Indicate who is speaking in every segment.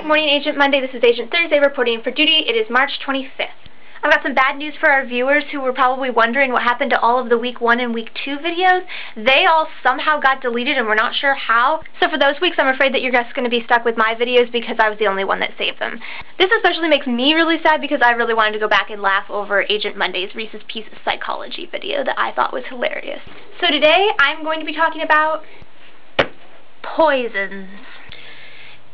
Speaker 1: morning, Agent Monday. This is Agent Thursday reporting for duty. It is March 25th. I've got some bad news for our viewers who were probably wondering what happened to all of the week 1 and week 2 videos. They all somehow got deleted and we're not sure how. So for those weeks, I'm afraid that you're just going to be stuck with my videos because I was the only one that saved them. This especially makes me really sad because I really wanted to go back and laugh over Agent Monday's Reese's Pieces Psychology video that I thought was hilarious. So today, I'm going to be talking about poisons.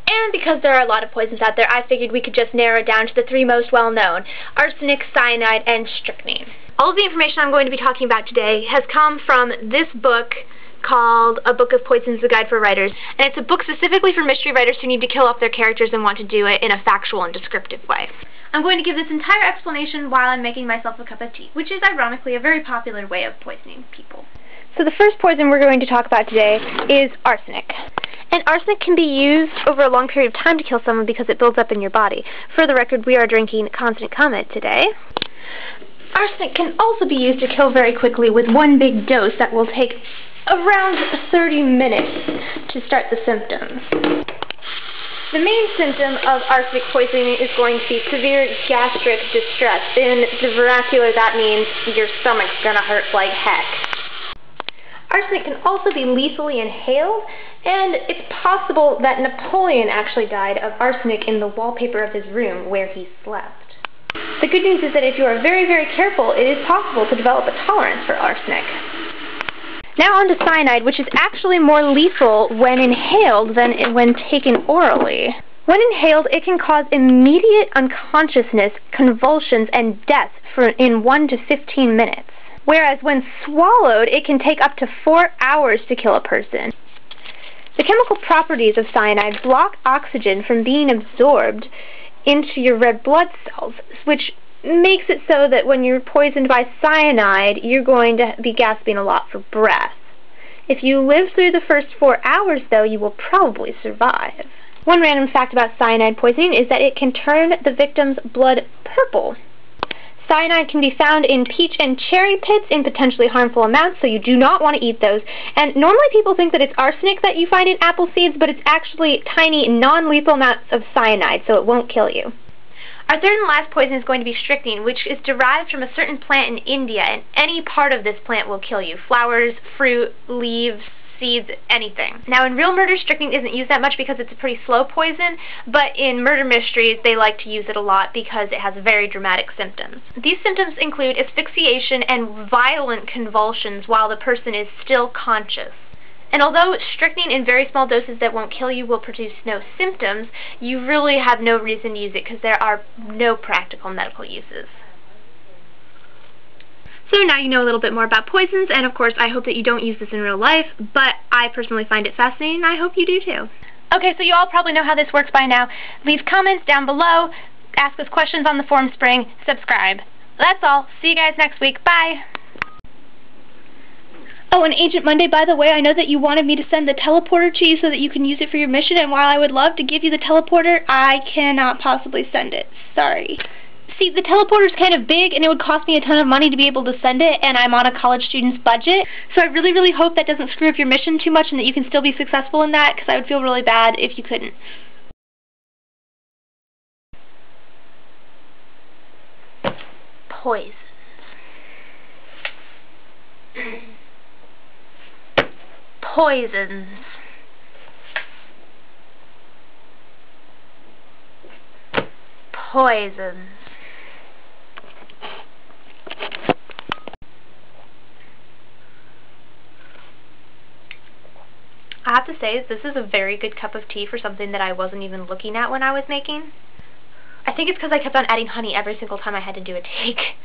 Speaker 1: And because there are a lot of poisons out there, I figured we could just narrow it down to the 3 most well-known: arsenic, cyanide, and strychnine. All of the information I'm going to be talking about today has come from this book called A Book of Poisons, The Guide for Writers. And it's a book specifically for mystery writers who need to kill off their characters and want to do it in a factual and descriptive way. I'm going to give this entire explanation while I'm making myself a cup of tea, which is ironically a very popular way of poisoning people. So the first poison we're going to talk about today is arsenic. And arsenic can be used over a long period of time to kill someone because it builds up in your body. For the record, we are drinking Constant Comment today. Arsenic can also be used to kill very quickly with one big dose that will take around 30 minutes to start the symptoms. The main symptom of arsenic poisoning is going to be severe gastric distress. In the vernacular, that means your stomach's gonna hurt like heck. Arsenic can also be lethally inhaled, and it's possible that Napoleon actually died of arsenic in the wallpaper of his room where he slept. The good news is that if you are very, very careful, it is possible to develop a tolerance for arsenic. Now on to cyanide, which is actually more lethal when inhaled than when taken orally. When inhaled, it can cause immediate unconsciousness, convulsions, and death in 1 to 15 minutes. Whereas when swallowed, it can take up to 4 hours to kill a person. The chemical properties of cyanide block oxygen from being absorbed into your red blood cells, which makes it so that when you're poisoned by cyanide, you're going to be gasping a lot for breath. If you live through the first 4 hours, though, you will probably survive. One random fact about cyanide poisoning is that it can turn the victim's blood purple. Cyanide can be found in peach and cherry pits in potentially harmful amounts, so you do not want to eat those. And normally people think that it's arsenic that you find in apple seeds, but it's actually tiny, non-lethal amounts of cyanide, so it won't kill you. Our third and last poison is going to be strychnine, which is derived from a certain plant in India, and any part of this plant will kill you. Flowers, fruit, leaves, seeds, anything. Now in real murder, strychnine isn't used that much because it's a pretty slow poison, but in murder mysteries they like to use it a lot because it has very dramatic symptoms. These symptoms include asphyxiation and violent convulsions while the person is still conscious. And although strychnine in very small doses that won't kill you will produce no symptoms, you really have no reason to use it because there are no practical medical uses. So now you know a little bit more about poisons, and of course I hope that you don't use this in real life, but I personally find it fascinating, and I hope you do too. Okay, so you all probably know how this works by now. Leave comments down below, ask us questions on the forum spring, subscribe. That's all. See you guys next week. Bye! Oh, and Agent Monday, by the way, I know that you wanted me to send the teleporter to you so that you can use it for your mission, and while I would love to give you the teleporter, I cannot possibly send it. Sorry. See, the teleporter's kind of big, and it would cost me a ton of money to be able to send it, and I'm on a college student's budget, so I really, really hope that doesn't screw up your mission too much and that you can still be successful in that, because I would feel really bad if you couldn't. Poisons. Poisons. Poisons. I have to say, this is a very good cup of tea for something that I wasn't even looking at when I was making. I think it's because I kept on adding honey every single time I had to do a take.